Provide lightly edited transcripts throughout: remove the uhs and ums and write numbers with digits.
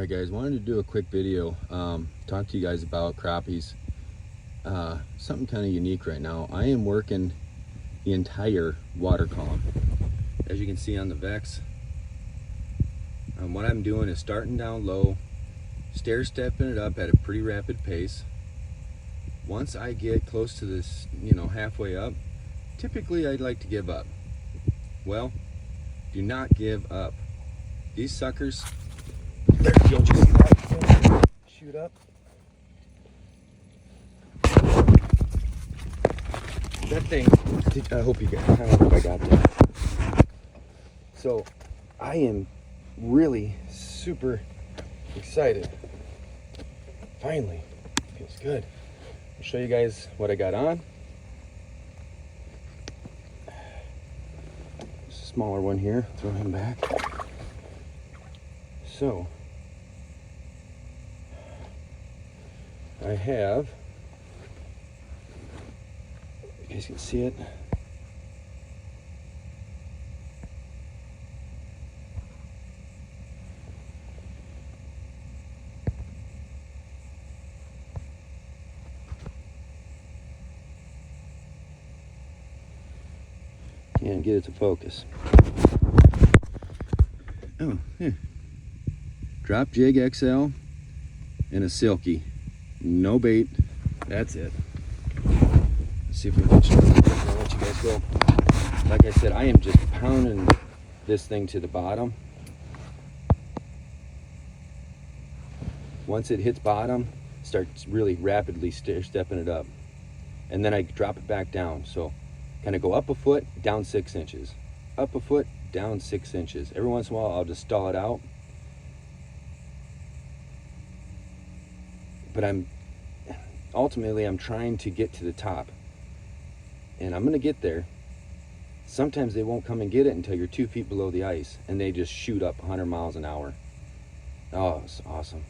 Alright guys, wanted to do a quick video, talk to you guys about crappies. Something kind of unique right now. I am working the entire water column. As you can see on the Vex, what I'm doing is starting down low, stair-stepping it up at a pretty rapid pace. Once I get close to this, halfway up, typically I'd like to give up. Well, do not give up. These suckers, you'll just see that shoot up. That thing, I hope I got that. So I am really super excited. Finally, feels good. I'll show you guys what I got on. There's a smaller one here, throw him back. So I have, you guys can see it. Can't get it to focus. Oh, here. Drop Jig XL and a Silky. No bait. That's it. Let's see if we can get you. I'll let you guys go. Like I said, I am just pounding this thing to the bottom. Once it hits bottom, start really rapidly stepping it up. And then I drop it back down. So kind of go up a foot, down 6 inches. Up a foot, down 6 inches. Every once in a while, I'll just stall it out. But ultimately I'm trying to get to the top, and I'm gonna get there. Sometimes they won't come and get it until you're 2 feet below the ice, and they just shoot up 100 miles an hour. Oh, it's awesome.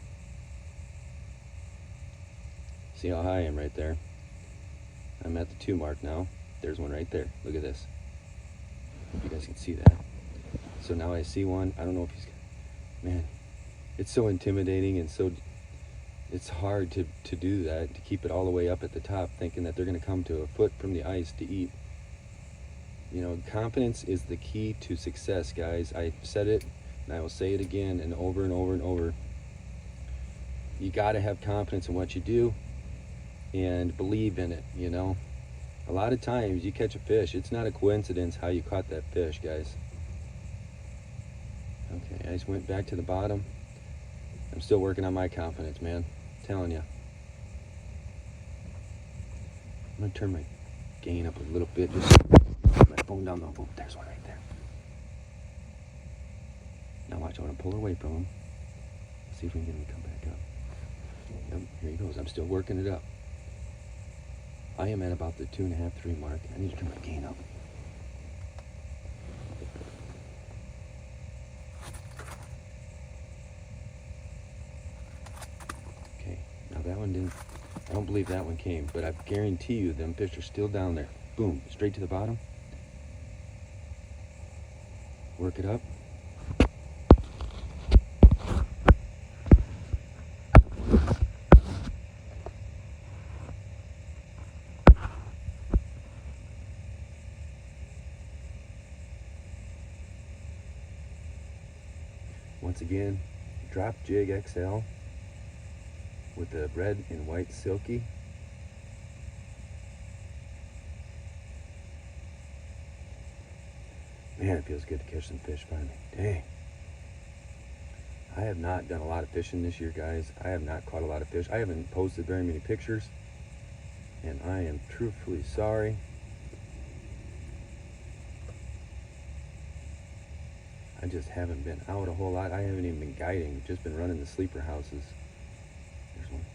See how high I am right there? I'm at the 2 mark now. There's one right there. Look at this. Hope you guys can see that. So now I see one. I don't know if he's, man, it's so intimidating and so it's hard to do that, to keep it all the way up at the top, thinking that they're going to come to a foot from the ice to eat. Confidence is the key to success, guys. I said it, and I will say it again and over and over and over. You got to have confidence in what you do and believe in it, A lot of times you catch a fish, it's not a coincidence how you caught that fish, guys. Okay, I just went back to the bottom. I'm still working on my confidence, man. I'm telling you. I'm gonna turn my gain up a little bit, just put my phone down. Oh, there's one right there. Now watch, I want to pull away from him. See if we can get him to come back up. Yep, here he goes. I'm still working it up. I am at about the 2.5, 3 mark. I need to turn my gain up. That one didn't, I don't believe that one came, but I guarantee you them fish are still down there. Boom, straight to the bottom. Work it up. Once again, drop Jig XL with the red and white Silky. Man, it feels good to catch some fish finally. Dang. I have not done a lot of fishing this year, guys. I have not caught a lot of fish. I haven't posted very many pictures, and I am truthfully sorry. I just haven't been out a whole lot. I haven't even been guiding, just been running the sleeper houses. There's one.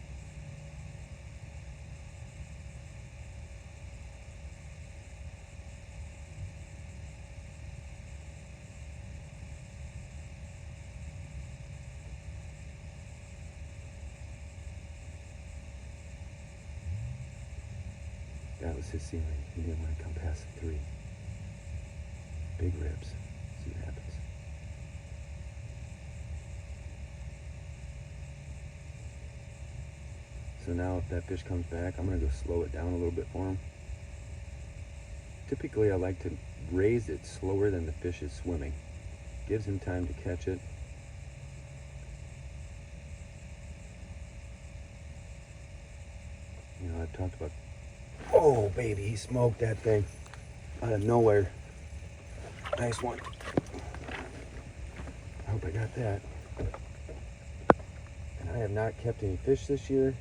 That was his ceiling. He didn't want to come past the 3. Big ribs. See what happens. So now if that fish comes back, I'm gonna go slow it down a little bit for him. Typically I like to raise it slower than the fish is swimming. Gives him time to catch it. You know, I've talked about, oh baby, he smoked that thing out of nowhere. Nice one. I hope I got that. And I have not kept any fish this year,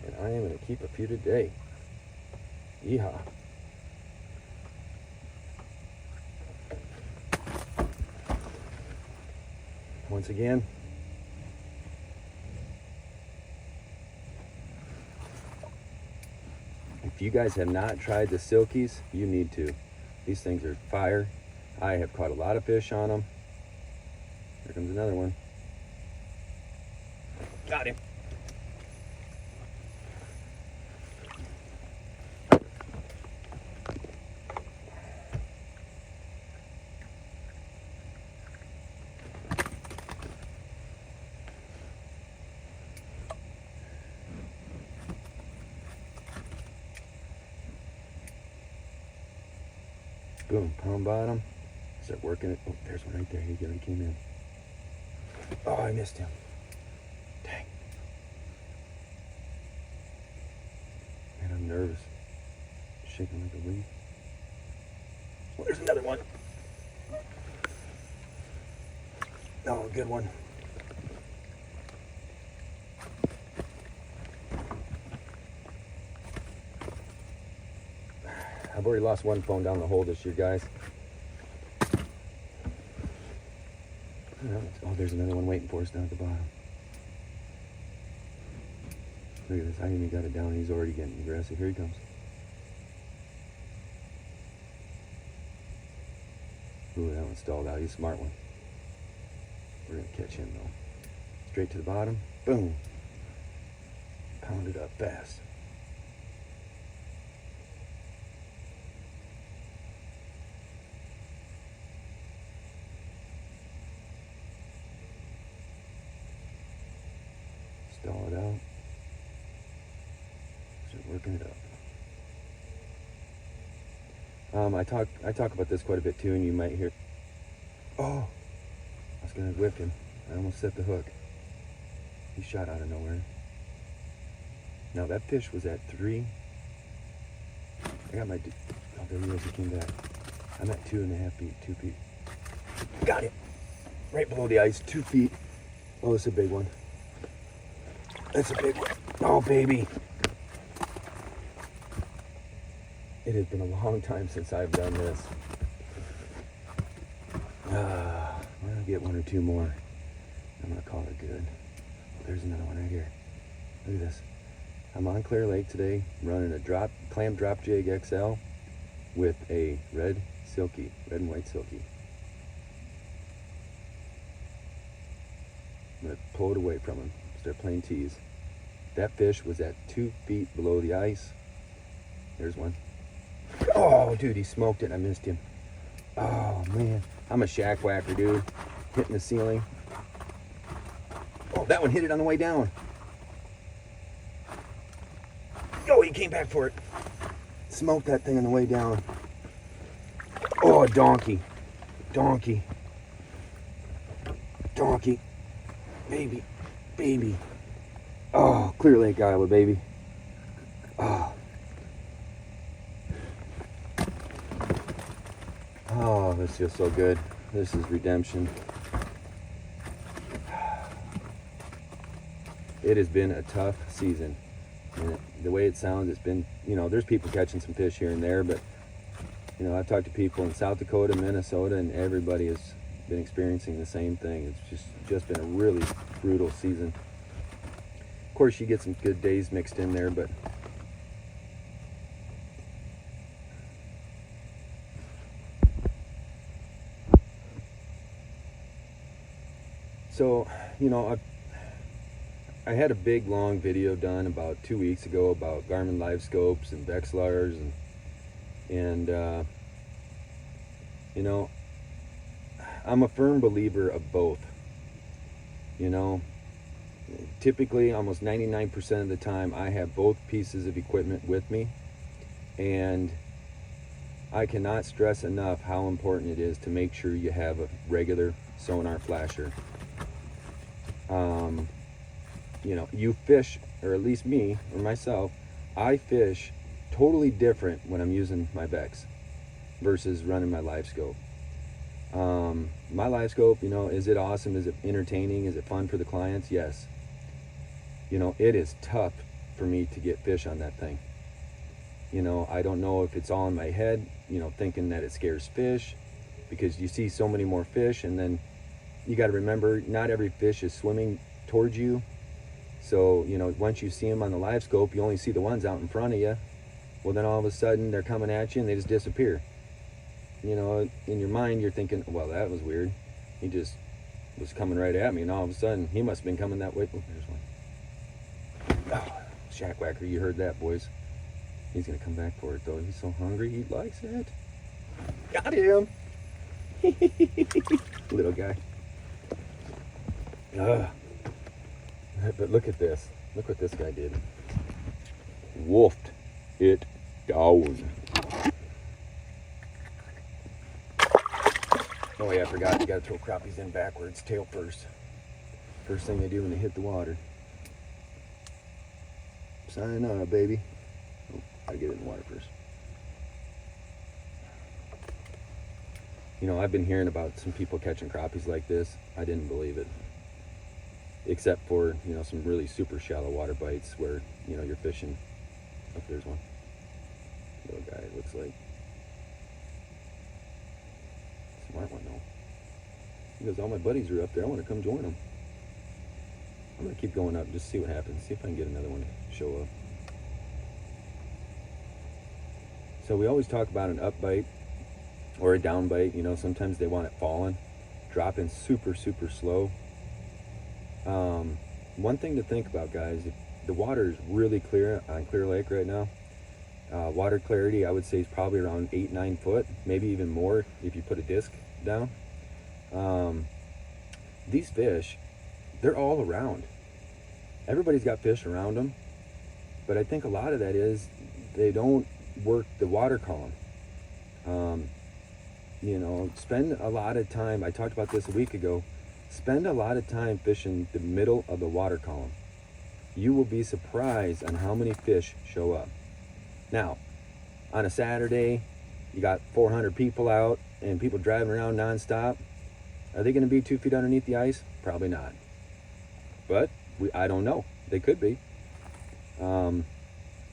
and I am going to keep a few today. Yeehaw. Once again, if you guys have not tried the silkies, you need to. These things are fire. I have caught a lot of fish on them. Here comes another one. Got him. Boom, pound bottom. Start working it. Oh, there's one right there. He already came in. Oh, I missed him. Dang. Man, I'm nervous. Shaking like a leaf. Oh, there's another one. Oh, good one. I've already lost one phone down the hole this year, guys. Oh, there's another one waiting for us down at the bottom. Look at this. I even got it down. He's already getting aggressive. Here he comes. Ooh, that one stalled out. He's a smart one. We're going to catch him, though. Straight to the bottom. Boom. Pound it up fast. Stall it out. Start working it up. I talk about this quite a bit too, and you might hear, oh, I was gonna whip him. I almost set the hook. He shot out of nowhere. Now that fish was at 3. I got my, oh, there he is, he came back. I'm at 2.5 feet, 2 feet. Got it. Right below the ice, 2 feet. Oh, it's a big one. That's a big one. Oh, baby. It has been a long time since I've done this. I'm going to get 1 or 2 more. I'm going to call it good. Oh, there's another one right here. Look at this. I'm on Clear Lake today, running a clam drop jig XL with a red and white silky. I'm going to pull it away from him. Start playing tease. That fish was at 2 feet below the ice. There's one. Oh, dude, he smoked it. I missed him. Oh, man. I'm a shack whacker, dude. Hitting the ceiling. Oh, that one hit it on the way down. Oh, he came back for it. Smoked that thing on the way down. Oh, donkey. Donkey. Donkey. Baby. Baby. Oh, Clear Lake, Iowa, baby. Oh. Oh, this feels so good. This is redemption. It has been a tough season. And the way it sounds, it's been, you know, there's people catching some fish here and there, but, you know, I've talked to people in South Dakota, Minnesota, and everybody has been experiencing the same thing. It's just been a really brutal season. Of course, you get some good days mixed in there, but so, you know, I had a big long video done about 2 weeks ago about Garmin Live Scopes and Vexilars and you know, I'm a firm believer of both. You know, typically almost 99% of the time I have both pieces of equipment with me, and I cannot stress enough how important it is to make sure you have a regular sonar flasher. You know, you fish, or at least me or myself, I fish totally different when I'm using my Vex versus running my live scope. My live scope, you know, is it awesome? Is it entertaining? Is it fun for the clients? Yes. You know, it is tough for me to get fish on that thing. You know, I don't know if it's all in my head, you know, thinking that it scares fish, because you see so many more fish, and then you got to remember, not every fish is swimming towards you. So, you know, once you see them on the live scope, you only see the ones out in front of you. Well, then all of a sudden they're coming at you and they just disappear. You know, in your mind, you're thinking, well, that was weird. He just was coming right at me, and all of a sudden he must have been coming that way. Oh, there's one. Oh, shack whacker, you heard that, boys. He's gonna come back for it though. He's so hungry, he likes it. Got him. Little guy. But look at this. Look what this guy did. Wolfed it down. Oh yeah, I forgot. You gotta throw crappies in backwards, tail first. First thing they do when they hit the water. Sayonara, baby. Oh, gotta get it in the water first. You know, I've been hearing about some people catching crappies like this. I didn't believe it. Except for, you know, some really super shallow water bites where, you know, you're fishing. Oh, there's one. Little guy, it looks like. Smart one, though. He goes, all my buddies are up there. I want to come join them. I'm going to keep going up, just see what happens. See if I can get another one to show up. So we always talk about an up bite or a down bite. You know, sometimes they want it falling, dropping super, super slow. One thing to think about, guys, if the water is really clear on Clear Lake right now, water clarity I would say is probably around 8-9 foot, maybe even more if you put a disc down. These fish, they're all around. Everybody's got fish around them, but I think a lot of that is they don't work the water column. You know, spend a lot of time, I talked about this a week ago, spend a lot of time fishing the middle of the water column. You will be surprised on how many fish show up. Now, on a Saturday, you got 400 people out and people driving around nonstop. Are they going to be 2 feet underneath the ice? Probably not. But I don't know. They could be. You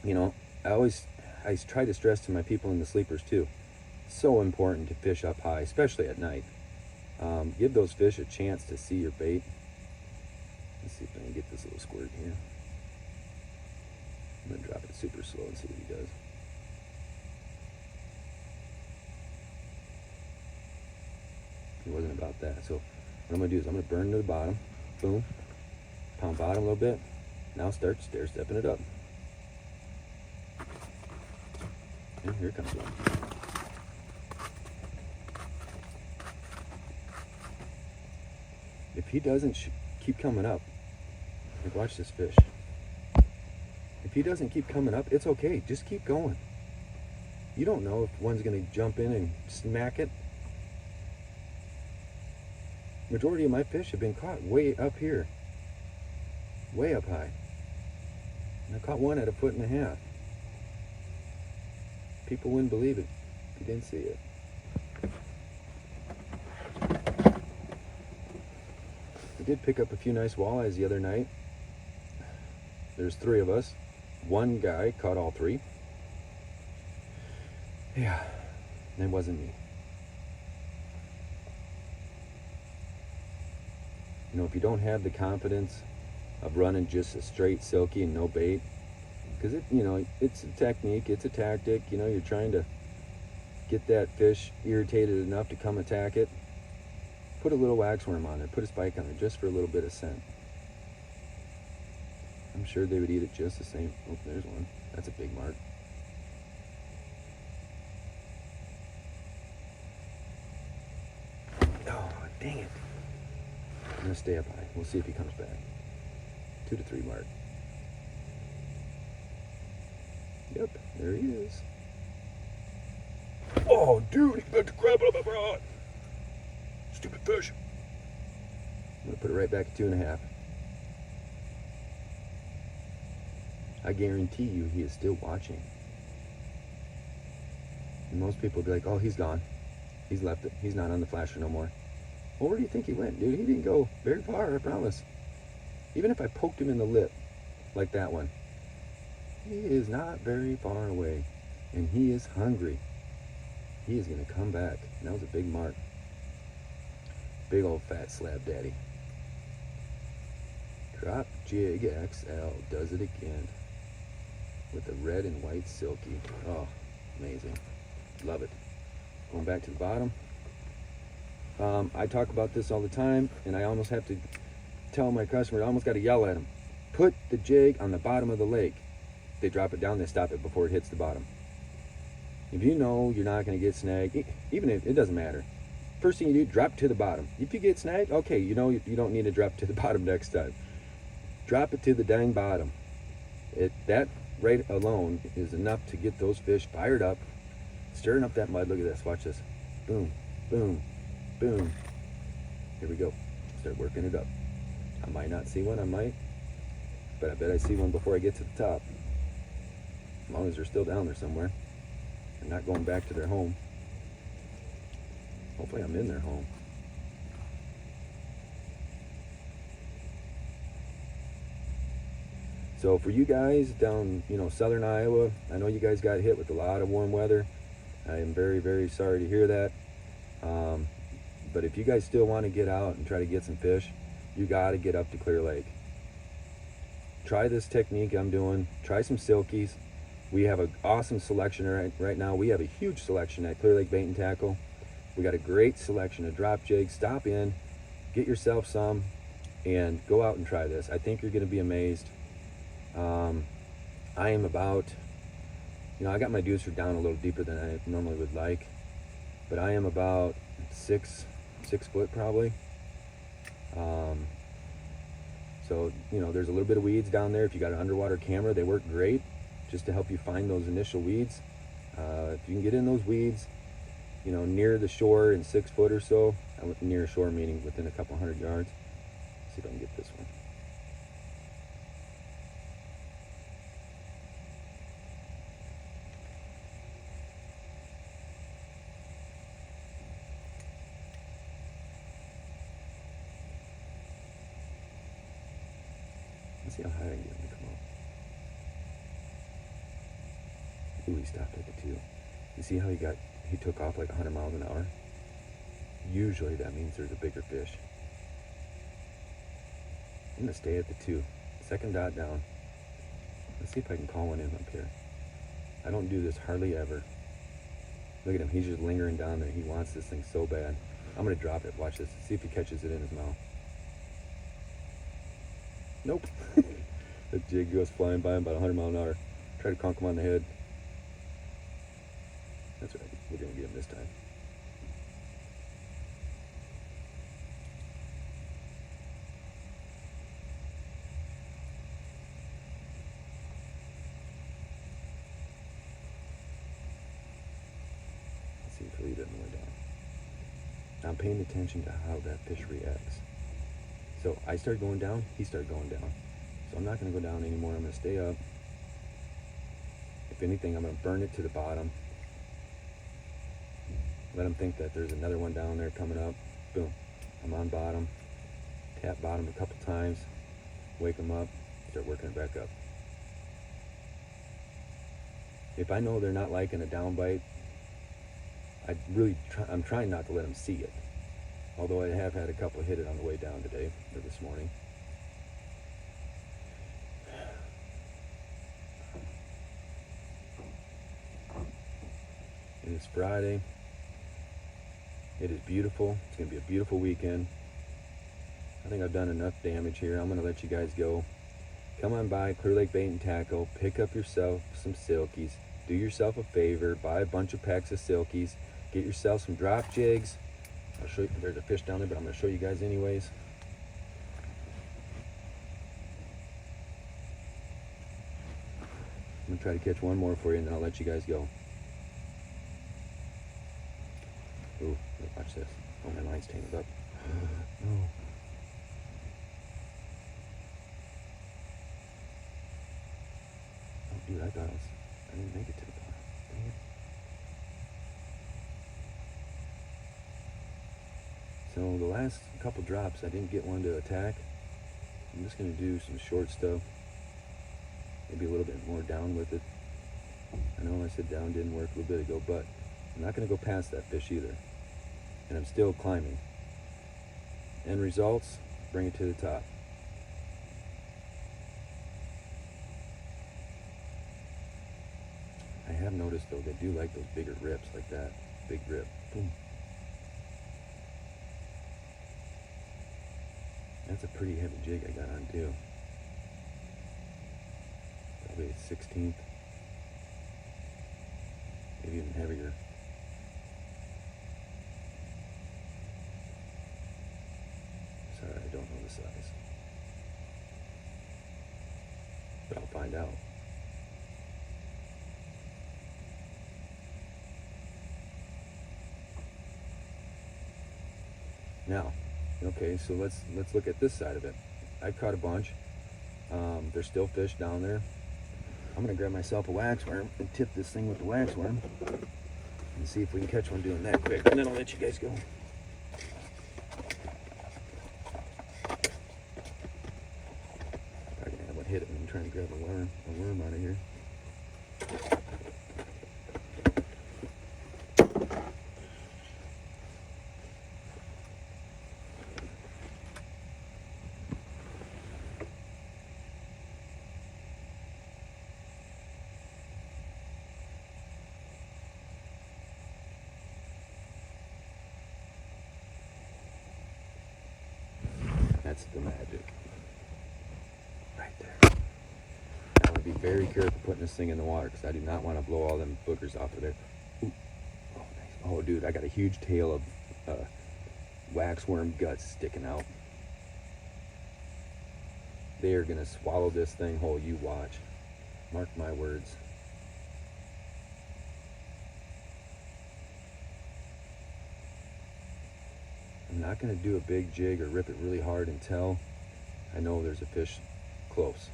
know, I try to stress to my people in the sleepers too. So important to fish up high, especially at night. Give those fish a chance to see your bait. Let's see if I can get this little squirt here. I'm going to drop it super slow and see what he does. It wasn't about that. So what I'm going to do is I'm going to burn to the bottom. Boom. Pound bottom a little bit. Now start stair stepping it up. And here comes one. If he doesn't keep coming up, like watch this fish. If he doesn't keep coming up, it's okay. Just keep going. You don't know if one's going to jump in and smack it. Majority of my fish have been caught way up here. Way up high. And I caught one at 1.5 feet. People wouldn't believe it if you didn't see it. I did pick up a few nice walleyes the other night. There's 3 of us. One guy caught all 3. Yeah, it wasn't me. You know, if you don't have the confidence of running just a straight silky and no bait, because it, you know, it's a technique, it's a tactic. You know, you're trying to get that fish irritated enough to come attack it. Put a little waxworm on there, put a spike on there, just for a little bit of scent. I'm sure they would eat it just the same. Oh, there's one. That's a big mark. Oh, dang it. I'm gonna stay up high. We'll see if he comes back. 2 to 3 mark. Yep, there he is. Oh, dude, he got the crap out of my rod. Stupid fish. I'm gonna put it right back at 2.5. I guarantee you he is still watching. And most people will be like, oh, he's gone. He's left it. He's not on the flasher no more. Well, where do you think he went, dude? He didn't go very far, I promise. Even if I poked him in the lip, like that one, he is not very far away. And he is hungry. He is going to come back. And that was a big mark. Big old fat slab daddy. Drop Jig XL does it again. With the red and white silky. Oh, amazing. Love it. Going back to the bottom. I talk about this all the time, and I almost have to tell my customers, I almost got to yell at them. Put the jig on the bottom of the lake. They drop it down, they stop it before it hits the bottom. If you know you're not going to get snagged, even if it doesn't matter, first thing you do, drop to the bottom. If you get snagged, okay, you know you don't need to drop to the bottom next time. Drop it to the dang bottom. That right alone is enough to get those fish fired up, stirring up that mud. Look at this, watch this. Boom, boom, boom. Here we go. Start working it up. I might not see one, I might, but I bet I see one before I get to the top. As long as they're still down there somewhere. They're not going back to their home. Hopefully I'm in their home. So for you guys down, southern Iowa, I know you guys got hit with a lot of warm weather. I am very, very sorry to hear that. But if you guys still want to get out and try to get some fish, you got to get up to Clear Lake. Try this technique I'm doing. Try some silkies. We have an awesome selection right now. We have a huge selection at Clear Lake Bait and Tackle. We got a great selection of drop jigs. Stop in, get yourself some, and go out and try this. I think you're going to be amazed. I am about, I got my deucer down a little deeper than I normally would like, but I am about 6 foot probably. So, there's a little bit of weeds down there. If you got an underwater camera, they work great just to help you find those initial weeds. If you can get in those weeds, near the shore in 6 foot or so, near shore meaning within a couple 100 yards. Let's see if I can get this one. Let's see how high I can get him to come up. Ooh, he stopped at the 2. You see how he took off like 100 miles an hour? Usually that means there's a bigger fish. I'm gonna stay at the 2. Second dot down. Let's see if I can call one in up here. I don't do this hardly ever. Look at him, he's just lingering down there. He wants this thing so bad. I'm gonna drop it, watch this. See if he catches it in his mouth. Nope. The jig goes flying by him about 100 miles an hour. Try to conk him on the head. That's right, we're gonna get him this time. Let's see if he'll eat it on the way down. I'm paying attention to how that fish reacts. So I start going down, he started going down. So I'm not gonna go down anymore, I'm gonna stay up. If anything, I'm gonna burn it to the bottom. Let him think that there's another one down there coming up. Boom, I'm on bottom. Tap bottom a couple times, wake him up, start working it back up. If I know they're not liking a down bite, I'm trying not to let them see it. Although I have had a couple hit it on the way down today, or this morning. It is Friday. It is beautiful. It's going to be a beautiful weekend. I think I've done enough damage here. I'm going to let you guys go. Come on by Clear Lake Bait and Tackle. Pick up yourself some silkies. Do yourself a favor. Buy a bunch of packs of silkies. Get yourself some drop jigs. I'll show you, there's a fish down there, but I'm going to show you guys anyways. gonna try to catch one more for you, and then I'll let you guys go. Ooh, watch this. Oh, my line's tangled up. No. Oh, dude, I didn't make it to the bottom. Dang it. So the last couple drops, I didn't get one to attack. I'm just gonna do some short stuff. Maybe a little bit more down with it. I know I said down didn't work a little bit ago, but I'm not gonna go past that fish either. And I'm still climbing. End results, bring it to the top. I have noticed though, they do like those bigger rips like that. Big rip, boom. That's a pretty heavy jig I got on too. Probably a 16th. Maybe even heavier. Sorry, I don't know the size. But I'll find out. Now, okay, so let's look at this side of it. I've caught a bunch. There's still fish down there. I'm gonna grab myself a waxworm and tip this thing with the waxworm and see if we can catch one doing that quick, and then I'll let you guys go. Probably gonna have one hit it when I'm trying to grab a worm out of here. That's the magic. Right there. I want to be very careful putting this thing in the water because I do not want to blow all them boogers off of there. Ooh. Oh, nice. Oh, dude, I got a huge tail of waxworm guts sticking out. They are going to swallow this thing whole. You watch. Mark my words. I'm not going to do a big jig or rip it really hard until I know there's a fish close.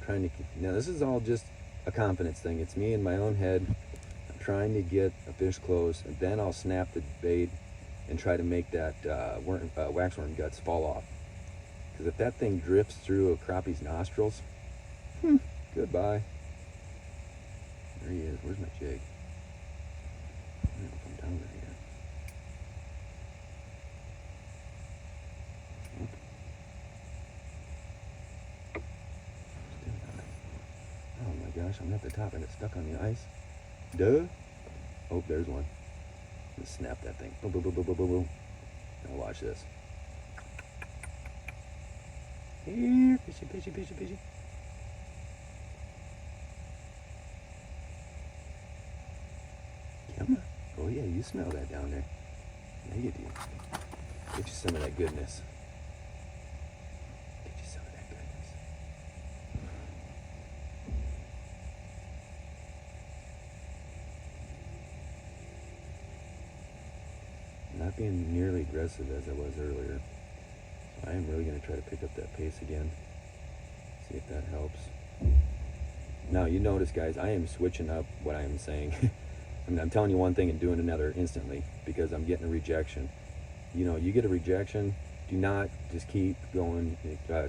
Trying to keep, now this is all just a confidence thing. It's me in my own head. I'm trying to get a fish close, and then I'll snap the bait and try to make that waxworm guts fall off. Because if that thing drifts through a crappie's nostrils, goodbye. There he is. Where's my jig? I don't know if I'm down there yet. Gosh, I'm at the top. I got stuck on the ice. Duh. Oh, there's one. Let's snap that thing. Boom, boom, boom, boom, boom, boom, boom. Now watch this. Here, fishy, fishy, fishy, fishy. Come on. Oh yeah, you smell that down there. Yeah, you do. Get you some of that goodness. Get you some of that goodness. Not being nearly aggressive as I was earlier. So I am really going to try to pick up that pace again. See if that helps. Now you notice, guys, I am switching up what I am saying. I'm telling you one thing and doing another instantly because I'm getting a rejection. You know, you get a rejection, do not just keep going,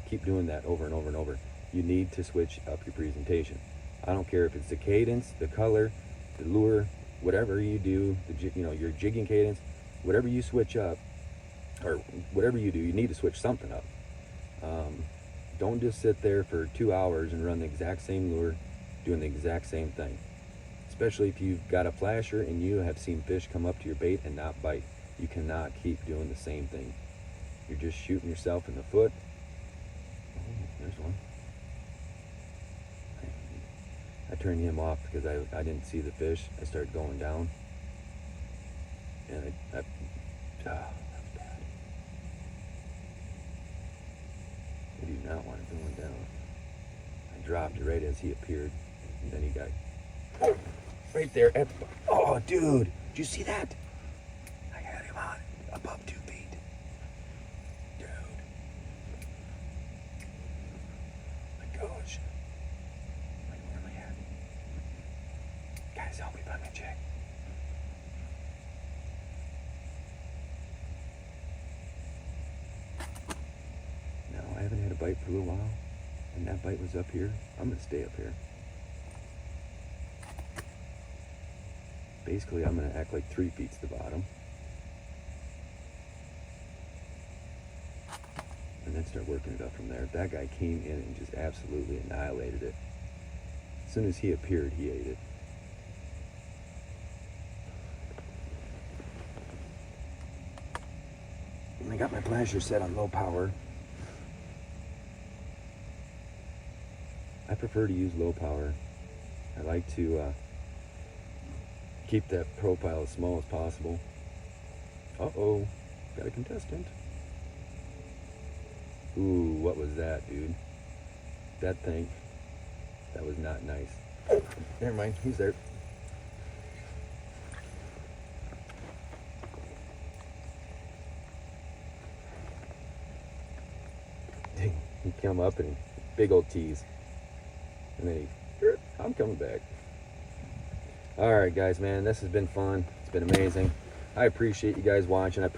keep doing that over and over and over. You need to switch up your presentation. I don't care if it's the cadence, the color, the lure, whatever you do, your jigging cadence. Whatever you switch up, or whatever you do, you need to switch something up. Don't just sit there for 2 hours and run the exact same lure, doing the exact same thing. Especially if you've got a flasher and you have seen fish come up to your bait and not bite. You cannot keep doing the same thing. You're just shooting yourself in the foot. Oh, there's one. I turned him off because I didn't see the fish. I started going down. And that was bad. I do not want it going down. I dropped it right as he appeared. And then he got, oh, right there at the, oh, dude, did you see that? I had him on above 2 feet. Dude. My gosh. Wait, where am I at? Guys, help me find my check. No, I haven't had a bite for a little while. And that bite was up here. I'm gonna stay up here. Basically, I'm gonna act like 3 feet's the bottom. And then start working it up from there. That guy came in and just absolutely annihilated it. As soon as he appeared, he ate it. And I got my flasher set on low power. I prefer to use low power. I like to keep that profile as small as possible. Uh-oh, got a contestant. Ooh, what was that, dude? That thing, that was not nice. Oh, never mind, he's there. He come up and big old tease. And then I'm coming back. All right, guys, man, this has been fun. It's been amazing. I appreciate you guys watching. Oh,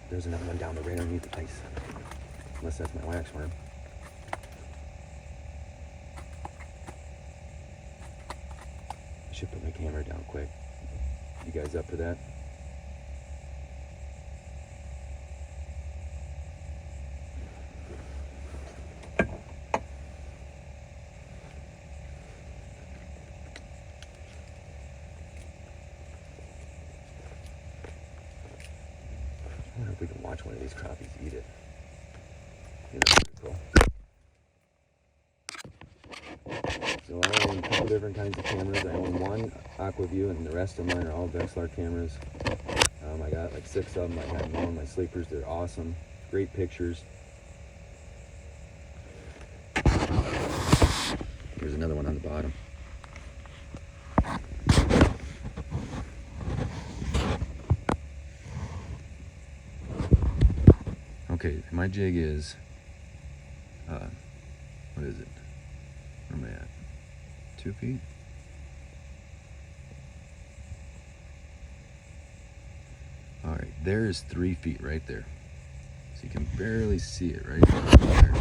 there's another one down the right underneath the ice. Unless that's my wax worm. I should put my camera down quick. You guys up for that? I wonder if we can watch one of these crappies eat it. You know, pretty cool. So I own a couple different kinds of cameras. I own one Aquaview, and the rest of mine are all Vexilar cameras. I got like 6 of them. I got them all in my sleepers. They're awesome. Great pictures. Here's another one on the bottom. Okay, my jig is, what is it? Where am I at? 2 feet? All right, there is 3 feet right there. So you can barely see it right there.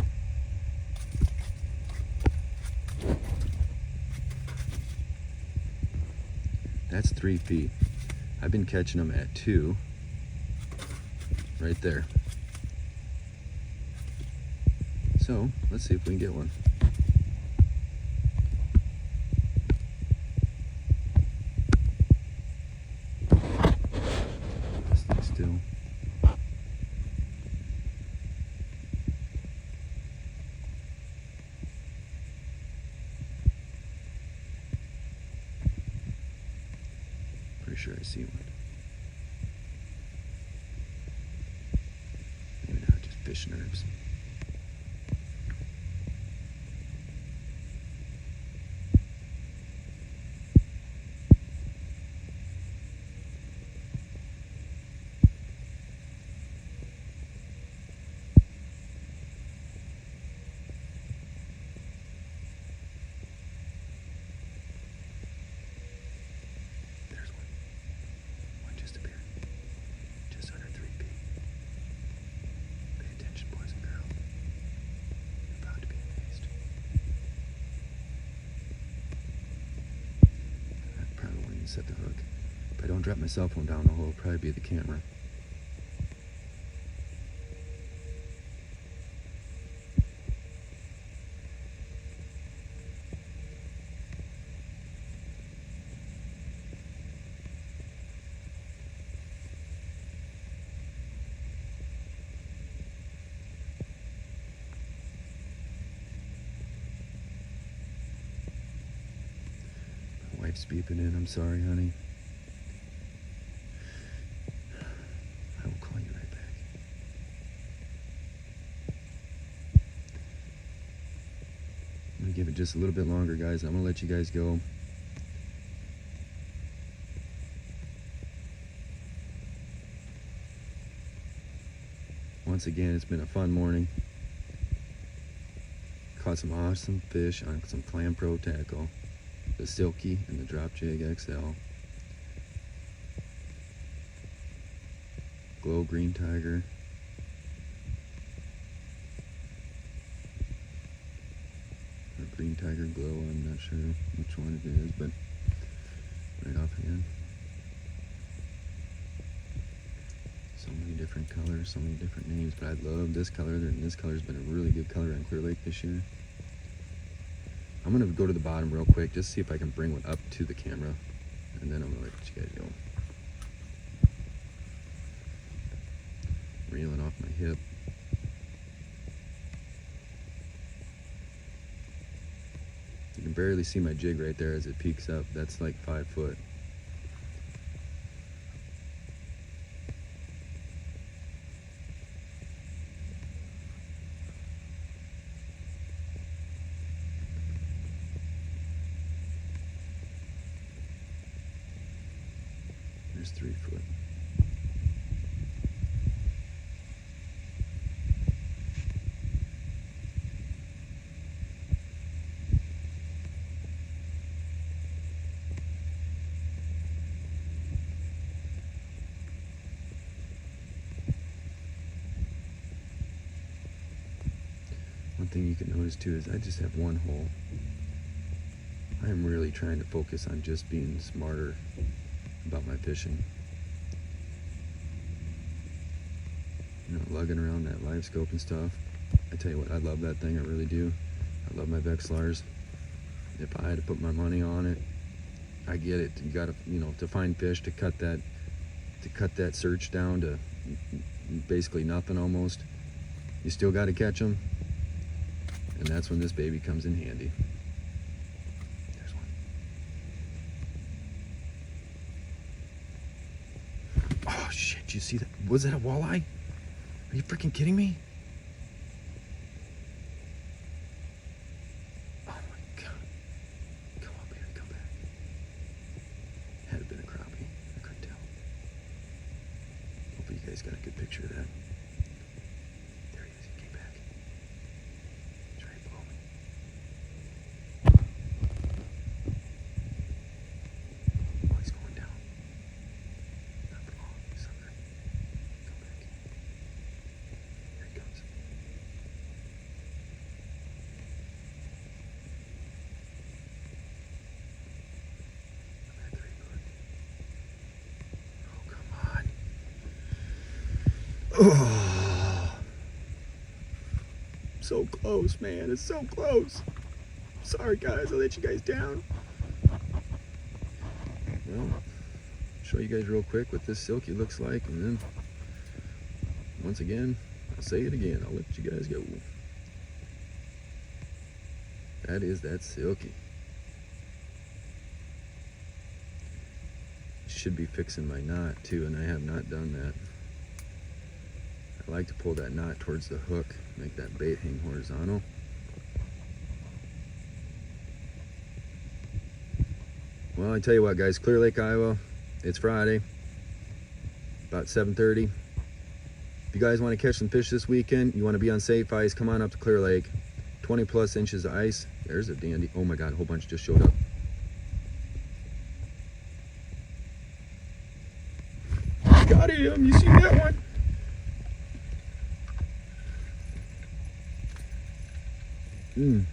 That's 3 feet. I've been catching them at 2, right there. So let's see if we can get one. Stay still. Pretty sure I see one. Maybe not, just fish nerves. Set the hook. If I don't drop my cell phone down the hole, it'll probably be the camera. Wife's beeping in. I'm sorry, honey. I will call you right back. gonna give it just a little bit longer, guys. I'm gonna let you guys go. Once again, it's been a fun morning. Caught some awesome fish on some Clam Pro tackle, the Silky and the Drop Jig XL. Glow Green Tiger. Or Green Tiger Glow, I'm not sure which one it is, but right offhand. So many different colors, so many different names, but I love this color, and this color's been a really good color on Clear Lake this year. I'm gonna go to the bottom real quick, just see if I can bring one up to the camera, and then I'm gonna let you guys go. Reeling off my hip. You can barely see my jig right there as it peaks up. That's like 5 foot. There's 3 foot. One thing you can notice too is I just have one hole. I am really trying to focus on just being smarter about my fishing. You know, lugging around that live scope and stuff. I tell you what, I love that thing, I really do. I love my Vexilars. If I had to put my money on it, I get it. You gotta, you know, to find fish, to cut that search down to basically nothing almost. You still gotta catch them. And that's when this baby comes in handy. There's one. Oh shit, you see that? Was that a walleye? Are you freaking kidding me? Oh my god. Come on, baby, come back. Had it been a crappie, I couldn't tell. Hopefully you guys got a good picture of that. There he is, he came back. He's right below me. Oh, he's going down. Not for long, sucker. Come back. Here he comes. I'm at 3 foot. Oh, come on. Oh. So close, man. It's so close. Sorry, guys. I let you guys down. Well, show you guys real quick what this Silky looks like, and then once again, I'll say it again. I'll let you guys go. That is that Silky. Should be fixing my knot too, and I have not done that. I like to pull that knot towards the hook, make that bait hang horizontal. Well, I tell you what, guys, Clear Lake, Iowa, it's Friday, about 7:30. If you guys want to catch some fish this weekend, you want to be on safe ice, come on up to Clear Lake. 20 plus inches of ice. There's a dandy. Oh my God, a whole bunch just showed up. Got him, you see that one? Okay,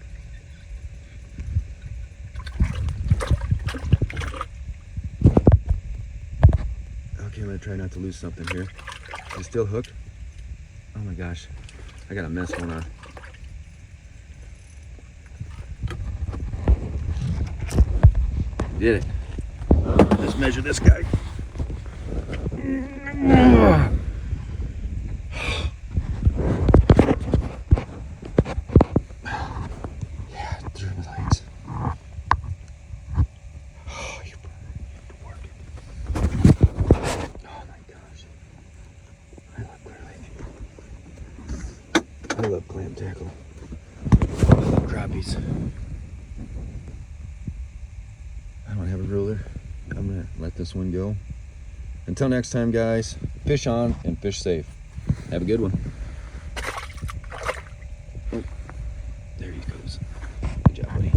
I'm gonna try not to lose something here. Is it still hooked? Oh my gosh, I got a mess one on. Did it. Let's measure this guy. Yeah, through my legs. Oh, you work it. Oh my gosh. I love Clear Lake. I love clam tackle. I love crappies. ruler. I'm gonna let this one go. Until next time, guys, fish on and fish safe. Have a good one. Oh, there he goes. Good job, buddy.